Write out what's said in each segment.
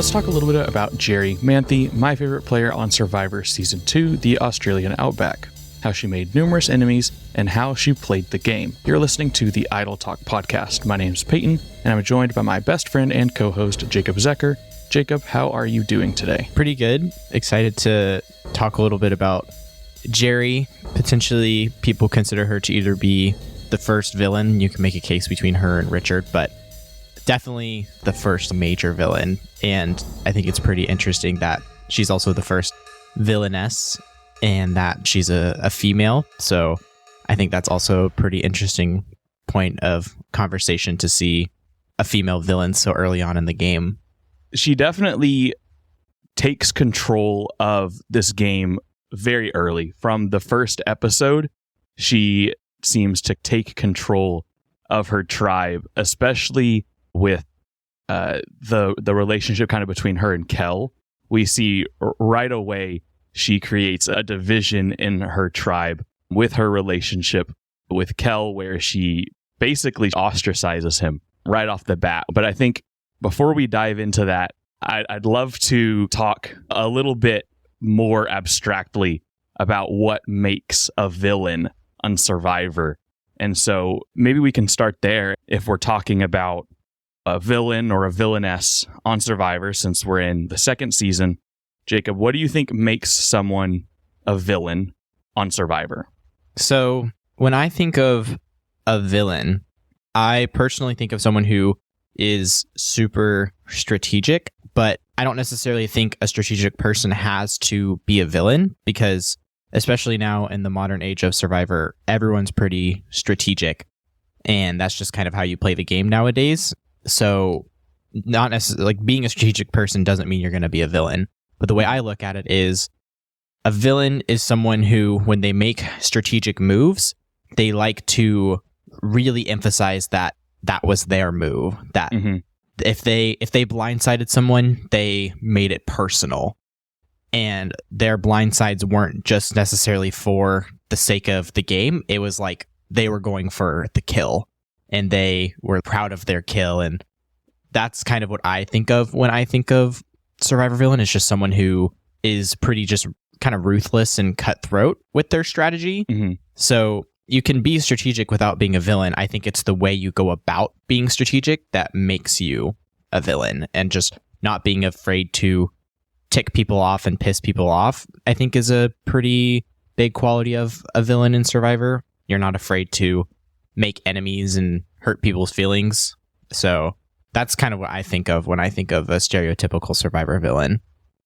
let's talk a little bit about Jerri Manthey, my favorite player on Survivor Season 2, the Australian Outback, how she made numerous enemies, and how she played the game. You're listening to the Idle Talk podcast. My name's Peyton, and I'm joined by my best friend and co-host, Jacob Zecker. Jacob, how are you doing today? Pretty good. Excited to talk a little bit about Jerri. Potentially, people consider her to either be the first villain. You can make a case between her and Richard, but definitely the first major villain. And I think it's pretty interesting that she's also the first villainess and that she's a female. So I think that's also a pretty interesting point of conversation to see a female villain so early on in the game. She definitely takes control of this game very early. From the first episode, she seems to take control of her tribe, especially with the relationship kind of between her and Kel. We see right away she creates a division in her tribe with her relationship with Kel, where she basically ostracizes him right off the bat. But I think before we dive into that, I'd love to talk a little bit more abstractly about what makes a villain on Survivor. And so maybe we can start there if we're talking about a villain or a villainess on Survivor, since we're in the second season. Jacob, what do you think makes someone a villain on Survivor? So when I think of a villain, I personally think of someone who is super strategic, but I don't necessarily think a strategic person has to be a villain, because especially now in the modern age of Survivor, everyone's pretty strategic, and that's just kind of how you play the game nowadays. So not necessarily like being a strategic person doesn't mean you're going to be a villain. But the way I look at it is a villain is someone who, when they make strategic moves, they like to really emphasize that was their move, that if they blindsided someone, they made it personal. And their blindsides weren't just necessarily for the sake of the game. It was like they were going for the kill, and they were proud of their kill. And that's kind of what I think of when I think of Survivor villain. Is just someone who is pretty just kind of ruthless and cutthroat with their strategy. So you can be strategic without being a villain. I think it's the way you go about being strategic that makes you a villain, and just not being afraid to tick people off and piss people off, I think, is a pretty big quality of a villain in Survivor. You're not afraid to make enemies and hurt people's feelings. So that's kind of what I think of when I think of a stereotypical Survivor villain.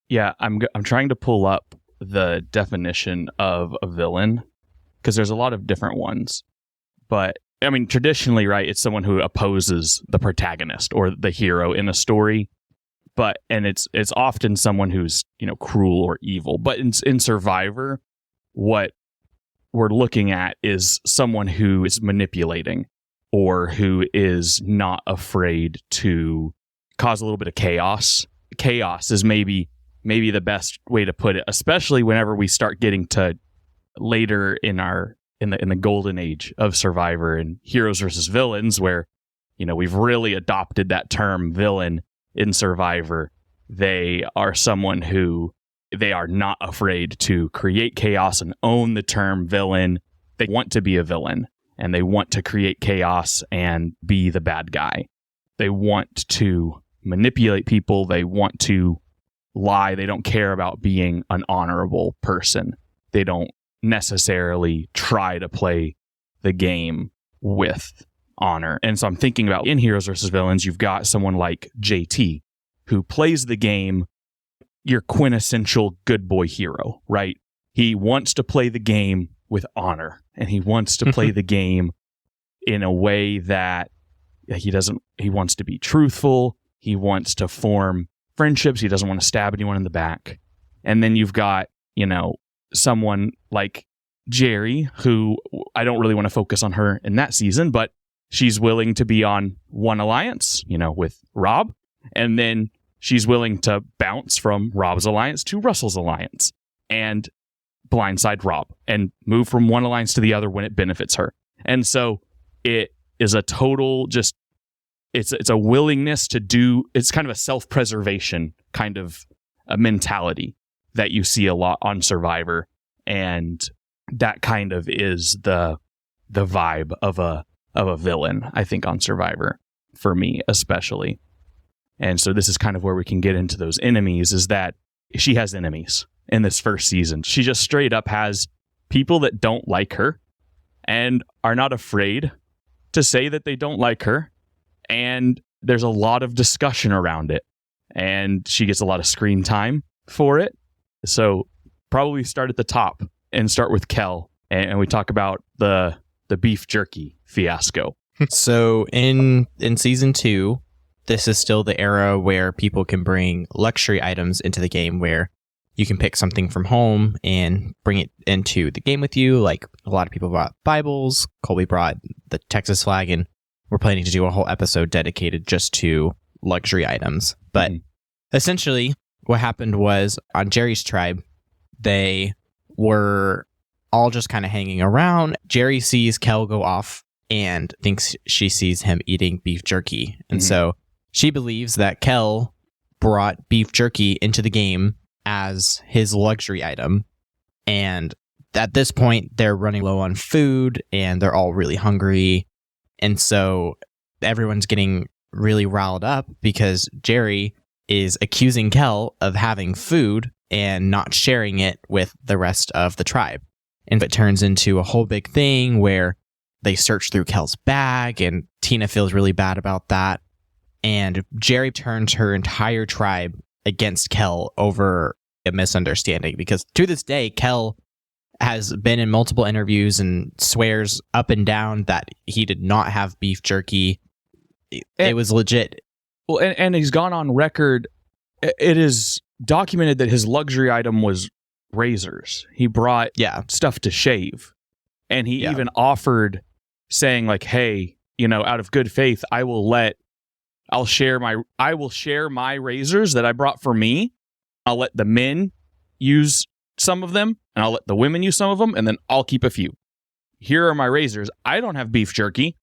Yeah, I'm trying to pull up the definition of a villain, because there's a lot of different ones. But I mean, traditionally, right, it's someone who opposes the protagonist or the hero in a story. And it's often someone who's, cruel or evil. But in Survivor, what we're looking at is someone who is manipulating, or who is not afraid to cause a little bit of chaos. Chaos is maybe the best way to put it, especially whenever we start getting to later in the golden age of Survivor and heroes versus villains, where we've really adopted that term villain in Survivor. They are someone who they are not afraid to create chaos and own the term villain. They want to be a villain, and they want to create chaos and be the bad guy. They want to manipulate people. They want to lie. They don't care about being an honorable person. They don't necessarily try to play the game with honor. And so I'm thinking about in Heroes versus Villains, you've got someone like JT, who plays the game, your quintessential good boy hero, right? He wants to play the game with honor, and he wants to play the game in a way that he wants to be truthful. He wants to form friendships. He doesn't want to stab anyone in the back. And then you've got, someone like Jerri, who I don't really want to focus on her in that season, but she's willing to be on one alliance, with Rob, and then she's willing to bounce from Rob's alliance to Russell's alliance and blindside Rob and move from one alliance to the other when it benefits her. And so it is a total just it's a willingness to do. It's kind of a self-preservation kind of a mentality that you see a lot on Survivor, and that kind of is the vibe of a villain, I think, on Survivor, for me especially. And so this is kind of where we can get into those enemies, is that she has enemies in this first season. She just straight up has people that don't like her and are not afraid to say that they don't like her. And there's a lot of discussion around it. And she gets a lot of screen time for it. So probably start at the top and start with Kel. And we talk about the beef jerky fiasco. So in season 2, this is still the era where people can bring luxury items into the game, where you can pick something from home and bring it into the game with you. Like, a lot of people brought Bibles. Colby brought the Texas flag, and we're planning to do a whole episode dedicated just to luxury items. But essentially what happened was, on Jerri's tribe, they were all just kind of hanging around. Jerri sees Kel go off and thinks she sees him eating beef jerky. And so she believes that Kel brought beef jerky into the game as his luxury item. And at this point, they're running low on food and they're all really hungry. And so everyone's getting really riled up because Jerri is accusing Kel of having food and not sharing it with the rest of the tribe. And it turns into a whole big thing where they search through Kel's bag, and Tina feels really bad about that. And Jerri turns her entire tribe against Kel over a misunderstanding, because to this day, Kel has been in multiple interviews and swears up and down that he did not have beef jerky. It was legit. Well, and he's gone on record. It is documented that his luxury item was razors. He brought stuff to shave. And he even offered, saying like, hey, out of good faith, I will share my razors that I brought for me. I'll let the men use some of them, and I'll let the women use some of them, and then I'll keep a few. Here are my razors. I don't have beef jerky,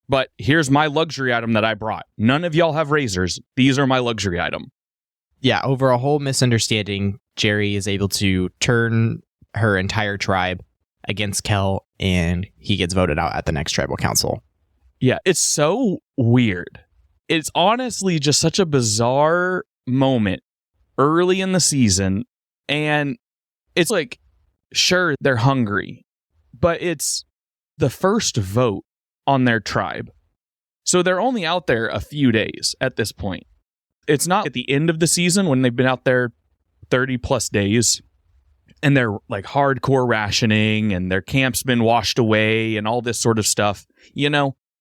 but here's my luxury item that I brought. None of y'all have razors. These are my luxury item. Yeah, over a whole misunderstanding, Jerri is able to turn her entire tribe against Kel, and he gets voted out at the next tribal council. Yeah, it's so weird. It's honestly just such a bizarre moment early in the season, and it's like, sure, they're hungry, but it's the first vote on their tribe. So they're only out there a few days at this point. It's not at the end of the season when they've been out there 30 plus days and they're like hardcore rationing and their camp's been washed away and all this sort of stuff,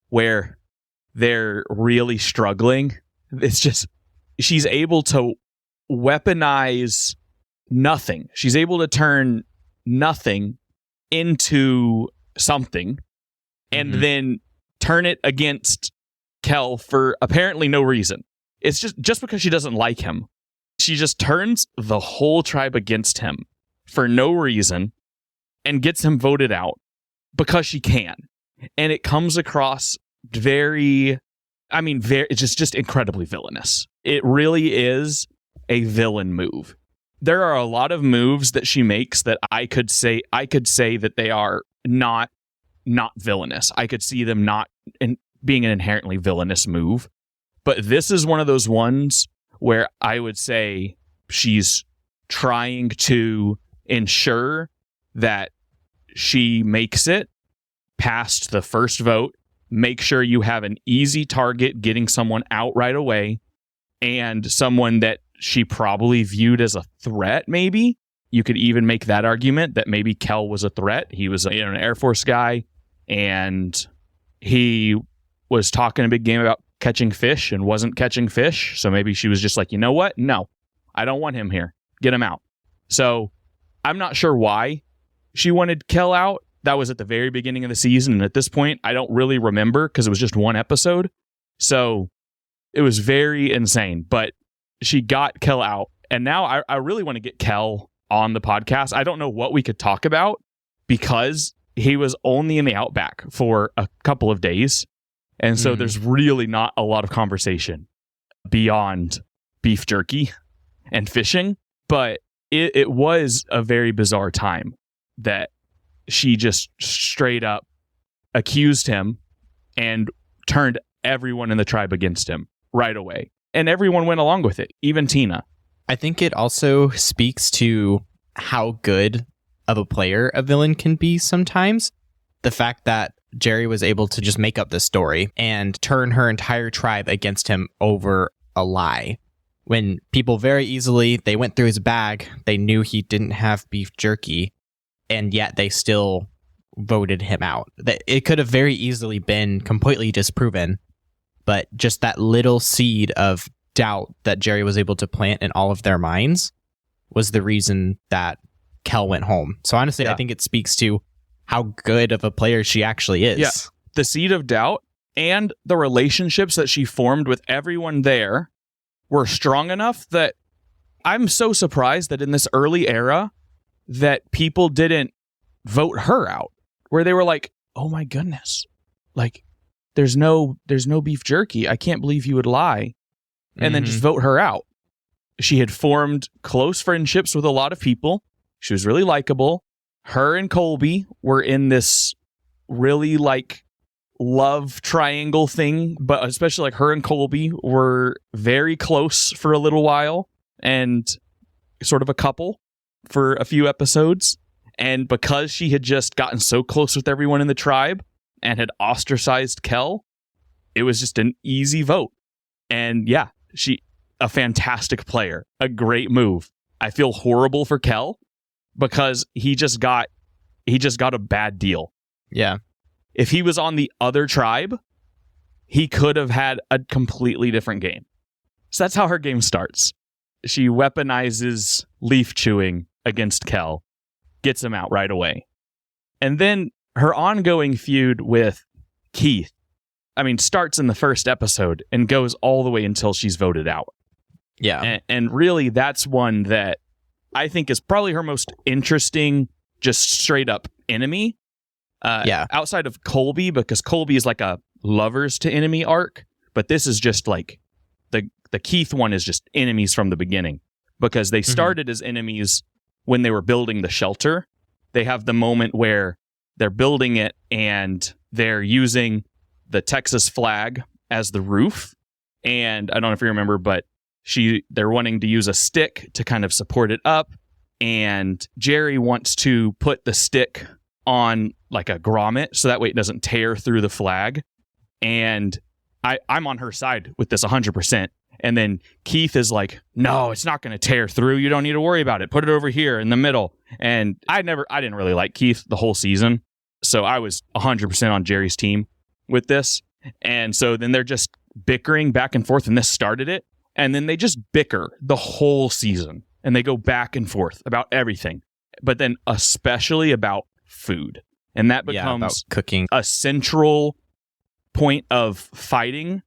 where they're really struggling. It's just, she's able to weaponize nothing. She's able to turn nothing into something and then turn it against Kel for apparently no reason. It's just because she doesn't like him. She just turns the whole tribe against him for no reason and gets him voted out because she can. And it comes across it's just incredibly villainous. It really is a villain move. There are a lot of moves that she makes that I could say that they are not villainous. I could see them not being an inherently villainous move. But this is one of those ones where I would say she's trying to ensure that she makes it past the first vote, make sure you have an easy target getting someone out right away, and someone that she probably viewed as a threat, maybe. You could even make that argument that maybe Kel was a threat. He was an Air Force guy, and he was talking a big game about catching fish and wasn't catching fish. So maybe she was just like, you know what? No, I don't want him here. Get him out. So I'm not sure why she wanted Kel out. That was at the very beginning of the season. And at this point, I don't really remember because it was just one episode. So it was very insane. But she got Kel out. And now I really want to get Kel on the podcast. I don't know what we could talk about because he was only in the Outback for a couple of days. And so there's really not a lot of conversation beyond beef jerky and fishing. But it was a very bizarre time that she just straight up accused him and turned everyone in the tribe against him right away. And everyone went along with it, even Tina. I think it also speaks to how good of a player a villain can be sometimes. The fact that Jerri was able to just make up this story and turn her entire tribe against him over a lie. When people very easily, they went through his bag, they knew he didn't have beef jerky, and yet they still voted him out. It could have very easily been completely disproven, but just that little seed of doubt that Jerri was able to plant in all of their minds was the reason that Kel went home. So honestly, I think it speaks to how good of a player she actually is. Yeah, the seed of doubt and the relationships that she formed with everyone there were strong enough that I'm so surprised that in this early era that people didn't vote her out, where they were like, oh my goodness, like there's no beef jerky. I can't believe you would lie. And then just vote her out. She had formed close friendships with a lot of people. She was really likable. Her and Colby were in this really like love triangle thing, but especially like her and Colby were very close for a little while and sort of a couple for a few episodes. And because she had just gotten so close with everyone in the tribe and had ostracized Kel, it was just an easy vote. And yeah, a fantastic player, a great move. I feel horrible for Kel because he just got a bad deal. Yeah. If he was on the other tribe, he could have had a completely different game. So that's how her game starts. She weaponizes leaf chewing against Kel, gets him out right away. And then her ongoing feud with Keith, starts in the first episode and goes all the way until she's voted out. Yeah. And really, that's one that I think is probably her most interesting, just straight up enemy. Outside of Colby, because Colby is like a lovers to enemy arc, but this is just like the Keith one is just enemies from the beginning, because they started as enemies when they were building the shelter. They have the moment where they're building it and they're using the Texas flag as the roof. And I don't know if you remember, but they're wanting to use a stick to kind of support it up. And Jerri wants to put the stick on like a grommet so that way it doesn't tear through the flag. And I'm on her side with this 100%. And then Keith is like, no, it's not going to tear through. You don't need to worry about it. Put it over here in the middle. And I didn't really like Keith the whole season. So I was 100% on Jerri's team with this. And so then they're just bickering back and forth, and this started it. And then they just bicker the whole season, and they go back and forth about everything, but then especially about food. And that becomes about cooking, a central point of fighting.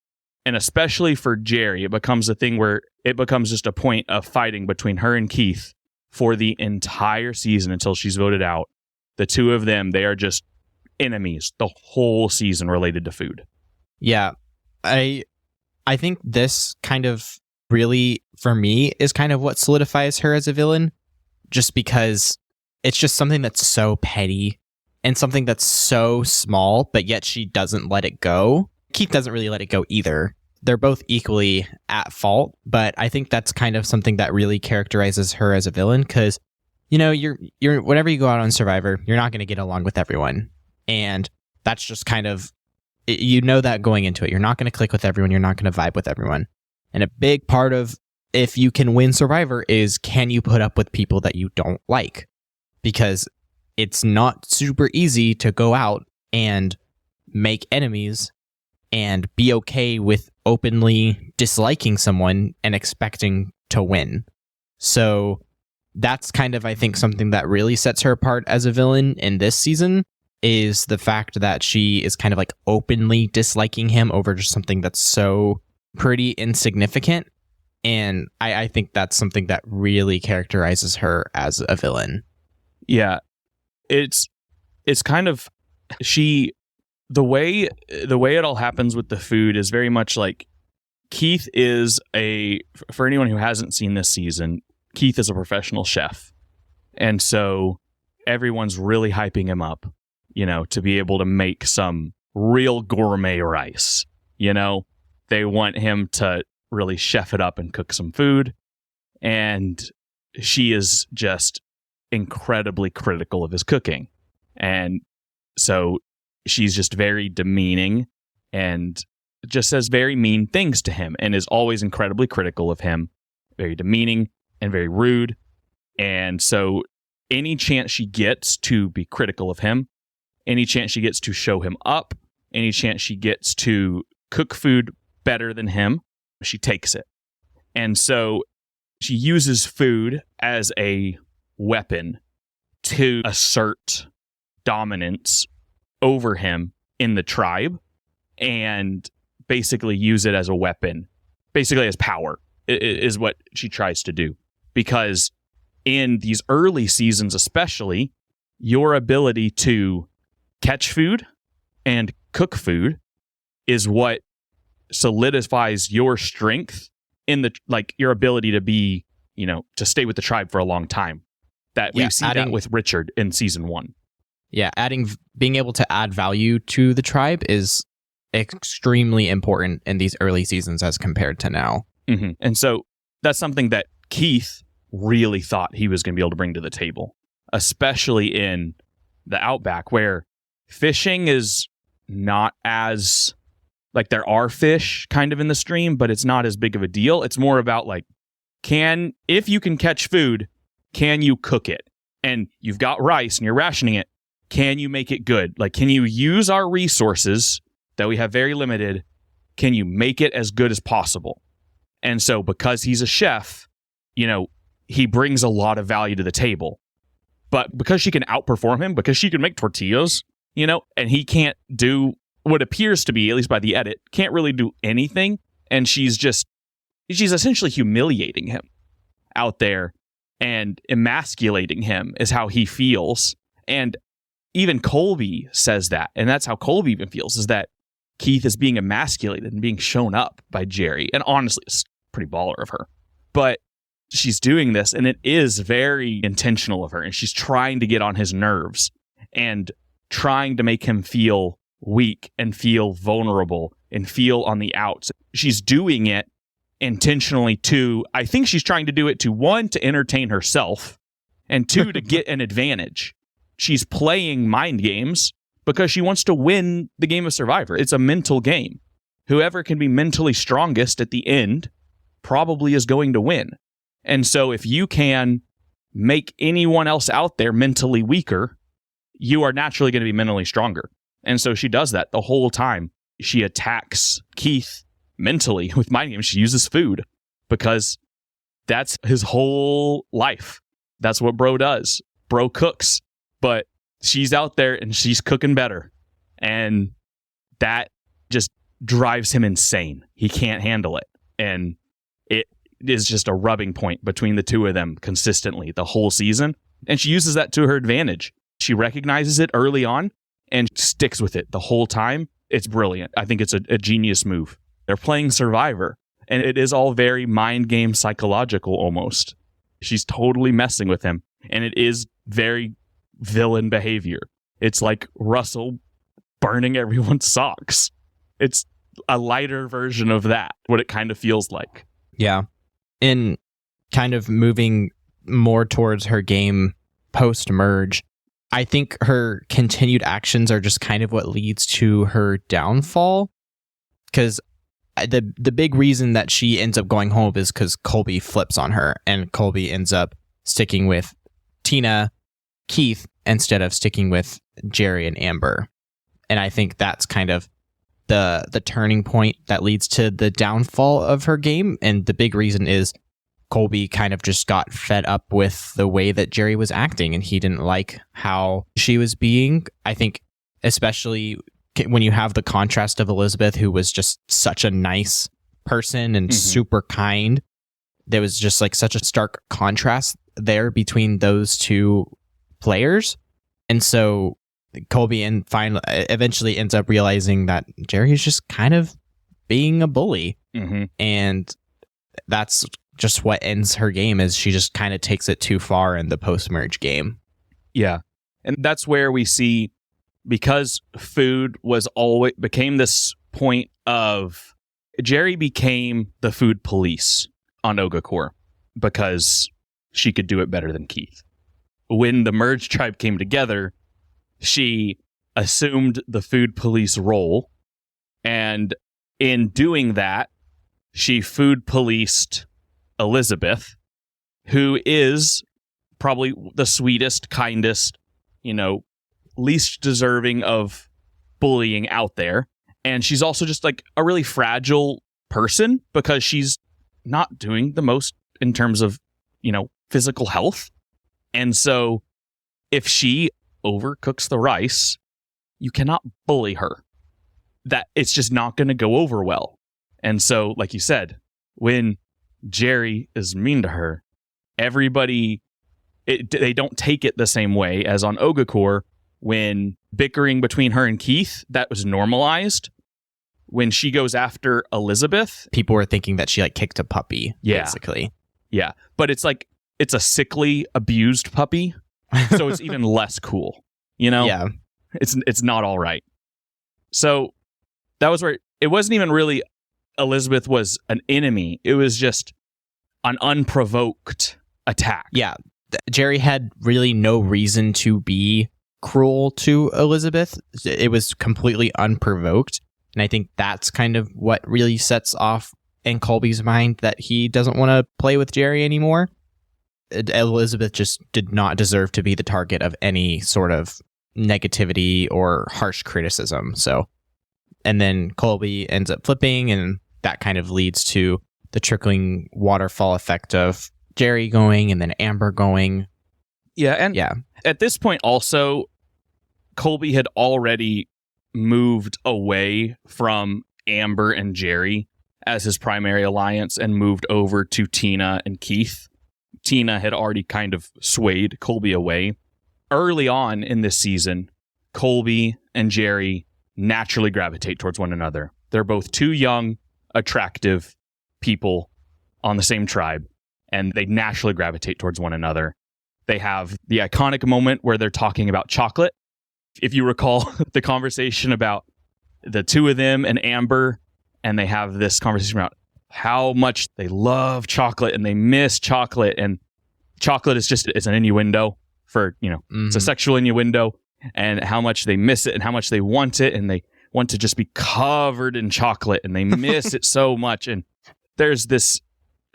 And especially for Jerri, it becomes a thing where it becomes just a point of fighting between her and Keith for the entire season until she's voted out. The two of them, they are just enemies the whole season related to food. Yeah. I think this kind of really, for me, is kind of what solidifies her as a villain, just because it's just something that's so petty and something that's so small, but yet she doesn't let it go. Keith doesn't really let it go either. They're both equally at fault, but I think that's kind of something that really characterizes her as a villain, because, you're whenever you go out on Survivor, you're not going to get along with everyone. And that's just kind of, that going into it. You're not going to click with everyone. You're not going to vibe with everyone. And a big part of if you can win Survivor is, can you put up with people that you don't like? Because it's not super easy to go out and make enemies and be okay with openly disliking someone and expecting to win. So that's kind of, I think, something that really sets her apart as a villain in this season, is the fact that she is kind of like openly disliking him over just something that's so pretty insignificant. And I think that's something that really characterizes her as a villain. Yeah. It's kind of, she the way it all happens with the food is very much like Keith is for anyone who hasn't seen this season, Keith is a professional chef. And so everyone's really hyping him up, to be able to make some real gourmet rice. They want him to really chef it up and cook some food. And she is just incredibly critical of his cooking. And so she's just very demeaning and just says very mean things to him and is always incredibly critical of him, very demeaning and very rude. And so any chance she gets to be critical of him, any chance she gets to show him up, any chance she gets to cook food better than him, she takes it. And so she uses food as a weapon to assert dominance over him in the tribe and basically use it as a weapon, basically as power, is what she tries to do. Because in these early seasons especially, your ability to catch food and cook food is what solidifies your strength in your ability to be, to stay with the tribe for a long time. We see that with Richard in season 1. Yeah, being able to add value to the tribe is extremely important in these early seasons as compared to now. Mm-hmm. And so that's something that Keith really thought he was going to be able to bring to the table, especially in the Outback, where fishing is not as, there are fish kind of in the stream, but it's not as big of a deal. It's more about if you can catch food, can you cook it? And you've got rice and you're rationing it. Can you make it good? Can you use our resources that we have very limited? Can you make it as good as possible? And so because he's a chef, he brings a lot of value to the table. But because she can outperform him, because she can make tortillas, and he can't do what appears to be, at least by the edit, can't really do anything. And she's essentially humiliating him out there and emasculating him is how he feels. And even Colby says that. And that's how Colby even feels, is that Keith is being emasculated and being shown up by Jerri. And honestly, it's pretty baller of her. But she's doing this, and it is very intentional of her. And she's trying to get on his nerves and trying to make him feel weak and feel vulnerable and feel on the outs. She's doing it intentionally I think she's trying to do it to, 1, to entertain herself, and 2, to get an advantage. She's playing mind games because she wants to win the game of Survivor. It's a mental game. Whoever can be mentally strongest at the end probably is going to win. And so if you can make anyone else out there mentally weaker, you are naturally going to be mentally stronger. And so she does that the whole time. She attacks Keith mentally with mind games. She uses food because that's his whole life. That's what bro does. Bro cooks, but she's out there and she's cooking better. And that just drives him insane. He can't handle it. And it is just a rubbing point between the two of them consistently the whole season. And she uses that to her advantage. She recognizes it early on and sticks with it the whole time. It's brilliant. I think it's a genius move. They're playing Survivor, and it is all very mind game psychological almost. She's totally messing with him, and it is very villain behavior. It's like Russell burning everyone's socks. It's a lighter version of that, what it kind of feels like. Yeah. In kind of moving more towards her game post-merge, I think her continued actions are just kind of what leads to her downfall. Because the big reason that she ends up going home is because Colby flips on her, and Colby ends up sticking with Tina, Keith, instead of sticking with Jerri and Amber. And I think that's kind of the turning point that leads to the downfall of her game. And the big reason is Colby kind of just got fed up with the way that Jerri was acting, and he didn't like how she was being. I think especially when you have the contrast of Elizabeth, who was just such a nice person and super kind, there was just such a stark contrast there between those two players. And so Colby and finally eventually ends up realizing that Jerry is just kind of being a bully. Mm-hmm. And that's just what ends her game, is she just kind of takes it too far in the post-merge game. Yeah. And that's where we see, because food became this point of, Jerri became the food police on Ogakor because she could do it better than Keith. When the merge tribe came together, she assumed the food police role, and in doing that, she food policed Elizabeth, who is probably the sweetest, kindest, least deserving of bullying out there. And she's also just like a really fragile person because she's not doing the most in terms of, physical health. And so if she overcooks the rice, you cannot bully her. That it's just not going to go over well. And so, like you said, when Jerri is mean to her, everybody, they don't take it the same way as on Ogakor when bickering between her and Keith, that was normalized. When she goes after Elizabeth, people were thinking that she like kicked a puppy, basically. Yeah. But it's like, it's a sickly, abused puppy. So it's even less cool, Yeah. It's not all right. So that was where it wasn't even really Elizabeth was an enemy. It was just an unprovoked attack. Yeah. Jerri had really no reason to be cruel to Elizabeth. It was completely unprovoked. And I think that's kind of what really sets off in Colby's mind that he doesn't want to play with Jerri anymore. Elizabeth just did not deserve to be the target of any sort of negativity or harsh criticism. So, and then Colby ends up flipping, and that kind of leads to the trickling waterfall effect of Jerri going and then Amber going. Yeah, and at this point also, Colby had already moved away from Amber and Jerri as his primary alliance and moved over to Tina and Keith. Tina had already kind of swayed Colby away. Early on in this season, Colby and Jerri naturally gravitate towards one another. They're both two young, attractive people on the same tribe, and they naturally gravitate towards one another. They have the iconic moment where they're talking about chocolate. If you recall the conversation about the two of them and Amber, and they have this conversation about how much they love chocolate and they miss chocolate, and chocolate is just, it's an innuendo for, it's a sexual innuendo, and how much they miss it and how much they want it, and they want to just be covered in chocolate and they miss it so much. And there's this,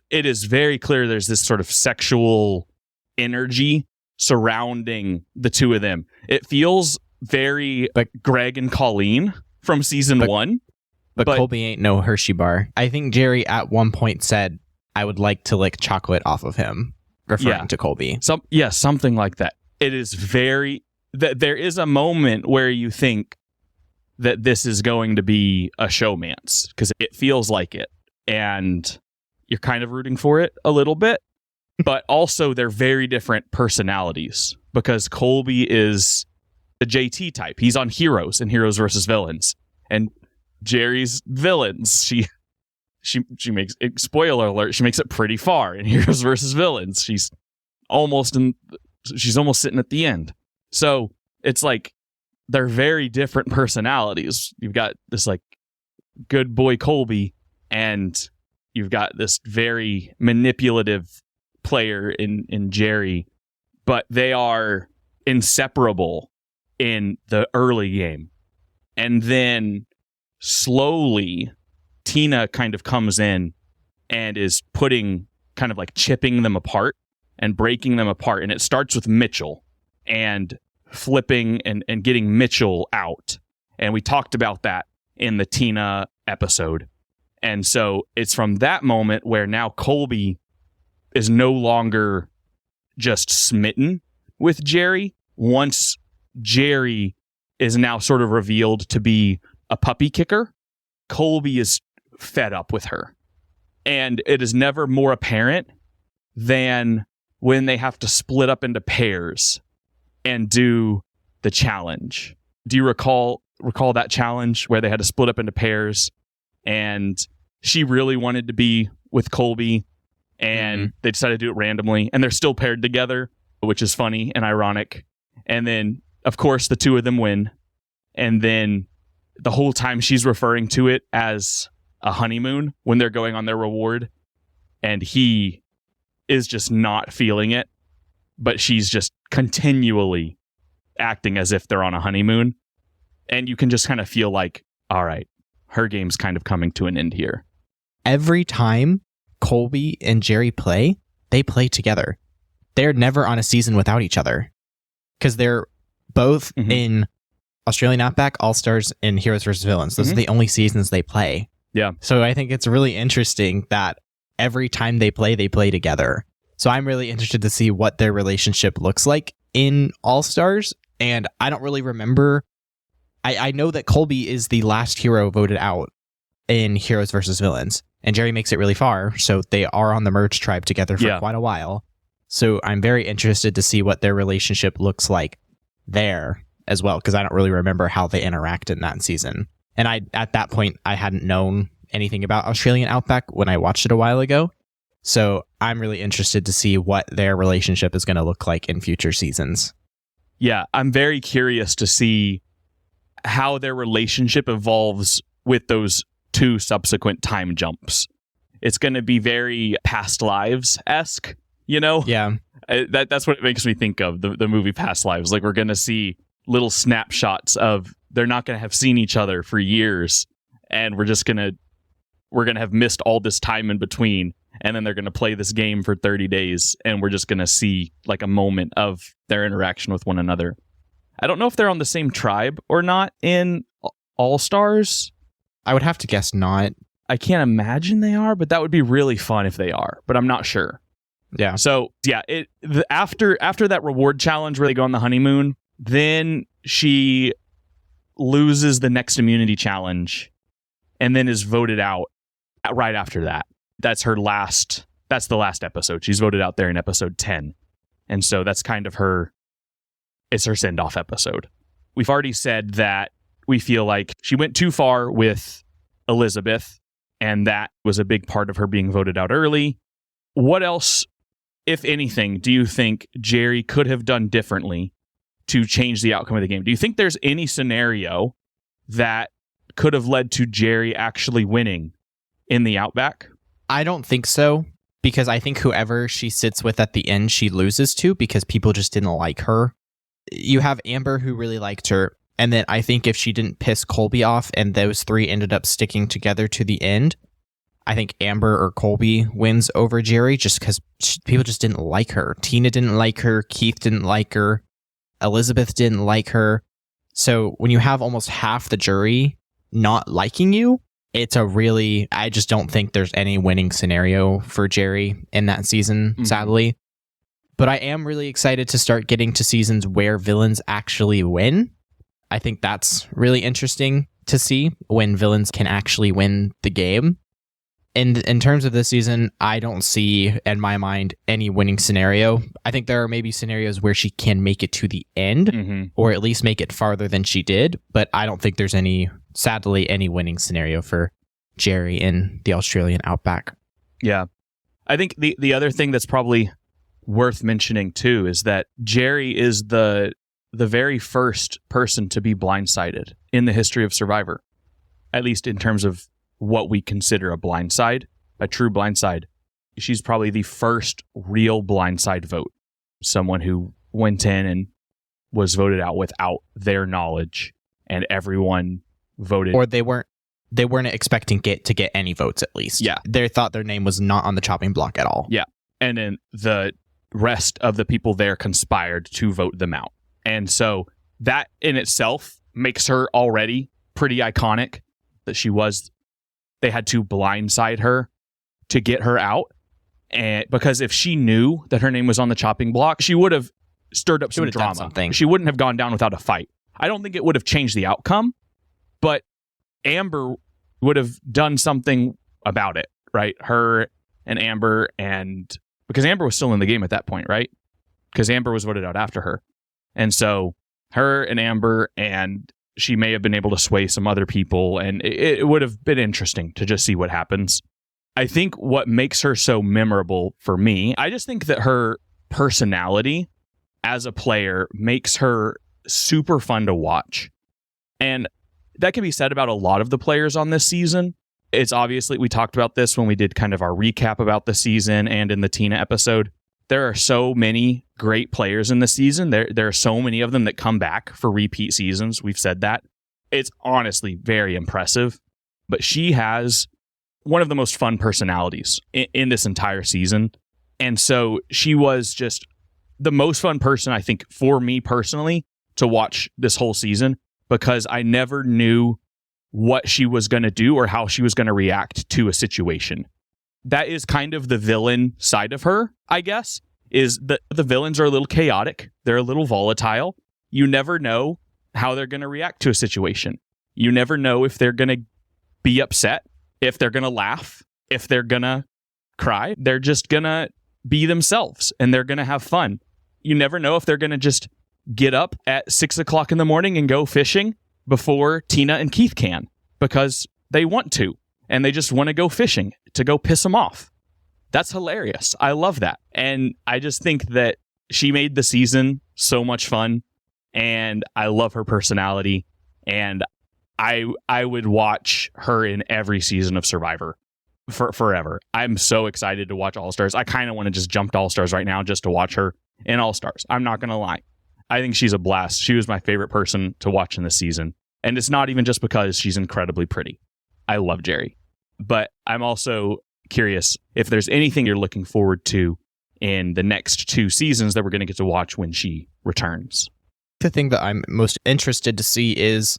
it is very clear there's this sort of sexual energy surrounding the two of them. It feels very like Greg and Colleen from season 1. But Colby ain't no Hershey bar. I think Jerri at one point said, I would like to lick chocolate off of him, referring to Colby. Something like that. It is very... there is a moment where you think that this is going to be a showmance, because it feels like it. And you're kind of rooting for it a little bit. But also, they're very different personalities, because Colby is the JT type. He's on Heroes and Heroes versus Villains. And Jerri's Villains. She makes it, spoiler alert, she makes it pretty far in Heroes versus Villains. She's almost sitting at the end. So it's like they're very different personalities. You've got this like good boy Colby, and you've got this very manipulative player in Jerri, but they are inseparable in the early game. And then slowly, Tina kind of comes in and is putting, kind of like chipping them apart and breaking them apart. And it starts with Mitchell and flipping and getting Mitchell out. And we talked about that in the Tina episode. And so it's from that moment where now Colby is no longer just smitten with Jerri. Once Jerri is now sort of revealed to be a puppy kicker, Colby is fed up with her. And it is never more apparent than when they have to split up into pairs and do the challenge. Do you recall that challenge where they had to split up into pairs and she really wanted to be with Colby and they decided to do it randomly and they're still paired together, which is funny and ironic. And then, of course, the two of them win. And then the whole time she's referring to it as a honeymoon when they're going on their reward. And he is just not feeling it, but she's just continually acting as if they're on a honeymoon. And you can just kind of feel like, all right, her game's kind of coming to an end here. Every time Colby and Jerri play, they play together. They're never on a season without each other because they're both in Australian Outback, All-Stars, and Heroes vs. Villains. Those are the only seasons they play. Yeah. So I think it's really interesting that every time they play together. So I'm really interested to see what their relationship looks like in All-Stars. And I don't really remember. I know that Colby is the last hero voted out in Heroes vs. Villains. And Jerri makes it really far. So they are on the merge tribe together for quite a while. So I'm very interested to see what their relationship looks like there as well. Because I don't really remember how they interact in that season. And at that point, I hadn't known anything about Australian Outback when I watched it a while ago. So I'm really interested to see what their relationship is going to look like in future seasons. Yeah, I'm very curious to see how their relationship evolves with those two subsequent time jumps. It's going to be very past lives-esque, you know? Yeah. That's what it makes me think of, the movie Past Lives. Like, we're going to see little snapshots of they're not going to have seen each other for years, and we're going to have missed all this time in between, and then they're going to play this game for 30 days, and we're just going to see like a moment of their interaction with one another. I don't know if they're on the same tribe or not in All-Stars. I would have to guess not. I can't imagine they are, but that would be really fun if they are, but I'm not sure. Yeah. So, yeah, after that reward challenge where they go on the honeymoon, then she loses the next immunity challenge and then is voted out right after that. That's the last episode. She's voted out there in episode 10. And so that's kind of it's her send-off episode. We've already said that we feel like she went too far with Elizabeth, and that was a big part of her being voted out early. What else, if anything, do you think Jerri could have done differently to change the outcome of the game? Do you think there's any scenario that could have led to Jerri actually winning in the Outback? I don't think so, because I think whoever she sits with at the end, she loses to because people just didn't like her. You have Amber, who really liked her, and then I think if she didn't piss Colby off and those three ended up sticking together to the end, I think Amber or Colby wins over Jerri just because people just didn't like her. Tina didn't like her. Keith didn't like her. Elizabeth didn't like her. So when you have almost half the jury not liking you, I just don't think there's any winning scenario for Jerri in that season, sadly. But I am really excited to start getting to seasons where villains actually win. I think that's really interesting to see when villains can actually win the game. And in terms of this season, I don't see, in my mind, any winning scenario. I think there are maybe scenarios where she can make it to the end, or at least make it farther than she did. But I don't think there's sadly, any winning scenario for Jerri in the Australian Outback. Yeah. I think the other thing that's probably worth mentioning, too, is that Jerri is the very first person to be blindsided in the history of Survivor, at least in terms of what we consider a blindside, a true blindside. She's probably the first real blindside vote. Someone who went in and was voted out without their knowledge, and everyone voted. Or they weren't expecting to get any votes, at least. Yeah. They thought their name was not on the chopping block at all. Yeah. And then the rest of the people there conspired to vote them out. And so that in itself makes her already pretty iconic, that they had to blindside her to get her out. And because if she knew that her name was on the chopping block, she would have stirred up some drama. She wouldn't have gone down without a fight. I don't think it would have changed the outcome, but Amber would have done something about it, right? Her and Amber, and because Amber was still in the game at that point, right? Because Amber was voted out after her. And so Her and Amber, and she may have been able to sway some other people, and it would have been interesting to just see what happens. I think what makes her so memorable for me, I just think that her personality as a player makes her super fun to watch. And that can be said about a lot of the players on this season. It's obviously, we talked about this when we did kind of our recap about the season and in the Tina episode. There are so many great players in the season. There are so many of them that come back for repeat seasons. We've said that. It's honestly very impressive. But she has one of the most fun personalities in this entire season. And so she was just the most fun person, I think, for me personally, to watch this whole season, because I never knew what she was going to do or how she was going to react to a situation. That is kind of the villain side of her, I guess, is that the villains are a little chaotic. They're a little volatile. You never know how they're going to react to a situation. You never know if they're going to be upset, if they're going to laugh, if they're going to cry. They're just going to be themselves and they're going to have fun. You never know if they're going to just get up at 6 o'clock in the morning and go fishing before Tina and Keith can, because they want to, and they just want to go fishing to go piss them off. That's hilarious. I love that. And I just think that she made the season so much fun, and I love her personality, and I would watch her in every season of Survivor for forever. I'm so excited to watch All Stars. I kind of want to just jump to All Stars right now just to watch her in All Stars. I'm not going to lie. I think she's a blast. She was my favorite person to watch in this season. And it's not even just because she's incredibly pretty. I love Jerri. But I'm also curious if there's anything you're looking forward to in the next 2 seasons that we're going to get to watch when she returns. The thing that I'm most interested to see is,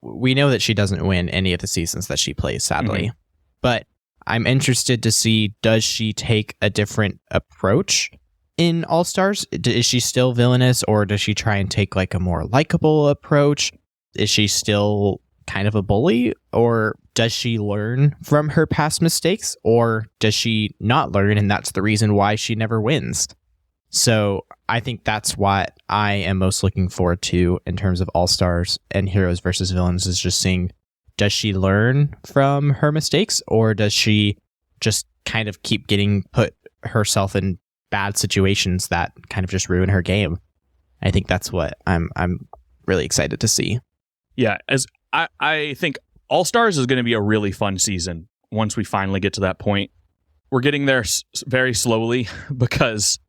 we know that she doesn't win any of the seasons that she plays, sadly. Mm-hmm. But I'm interested to see, does she take a different approach in All Stars? Is she still villainous, or does she try and take like a more likable approach? Is she still kind of a bully, or does she learn from her past mistakes, or does she not learn and that's the reason why she never wins? So I think that's what I am most looking forward to in terms of All Stars and Heroes versus Villains, is just seeing, does she learn from her mistakes, or does she just kind of keep getting put herself in bad situations that kind of just ruin her game? I think that's what I'm really excited to see. Yeah, as I think All Stars is going to be a really fun season once we finally get to that point. We're getting there very slowly because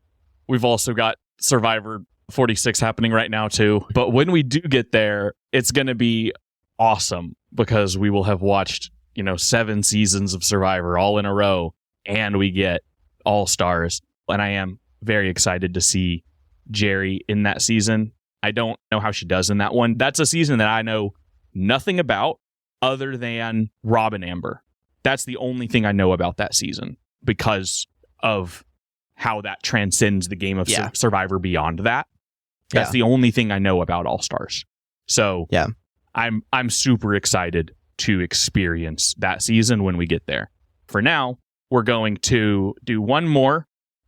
we've also got Survivor 46 happening right now too. But when we do get there, it's going to be awesome because we will have watched, 7 seasons of Survivor all in a row, and we get All Stars. And I am very excited to see Jerri in that season. I don't know how she does in that one. That's a season that I know nothing about other than Rob and Amber. That's the only thing I know about that season because of how that transcends the game of Survivor beyond that. That's the only thing I know about All Stars. So I'm super excited to experience that season when we get there. For now, we're going to do one more,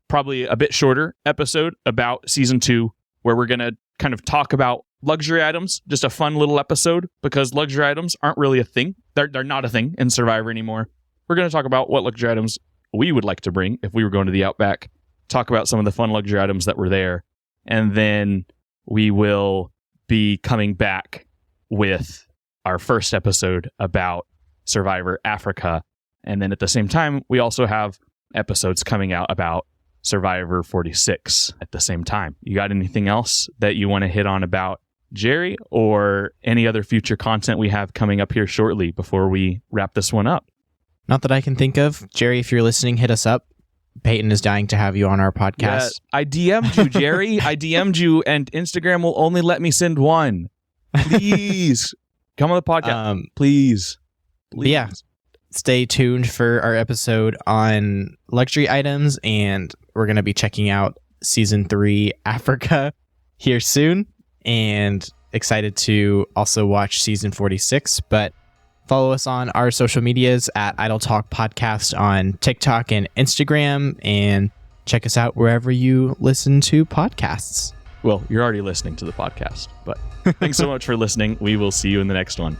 probably a bit shorter episode about season 2, where we're going to kind of talk about luxury items. Just a fun little episode because luxury items aren't really a thing. They're not a thing in Survivor anymore. We're going to talk about what luxury items we would like to bring if we were going to the Outback, talk about some of the fun luxury items that were there, and then we will be coming back with our first episode about Survivor Africa. And then at the same time, we also have episodes coming out about Survivor 46 at the same time. You got anything else that you want to hit on about Jerri, or any other future content we have coming up here shortly before we wrap this one up? Not that I can think of. Jerri, if you're listening, hit us up. Peyton is dying to have you on our podcast. Yeah, I DM'd you, Jerri. I DM'd you, and Instagram will only let me send one. Please come on the podcast. Please. Yeah. Stay tuned for our episode on luxury items, and we're going to be checking out season 3 Africa here soon, and excited to also watch season 46. But follow us on our social medias at Idle Talk Podcast on TikTok and Instagram, and check us out wherever you listen to podcasts. Well, you're already listening to the podcast, but thanks so much for listening. We will see you in the next one.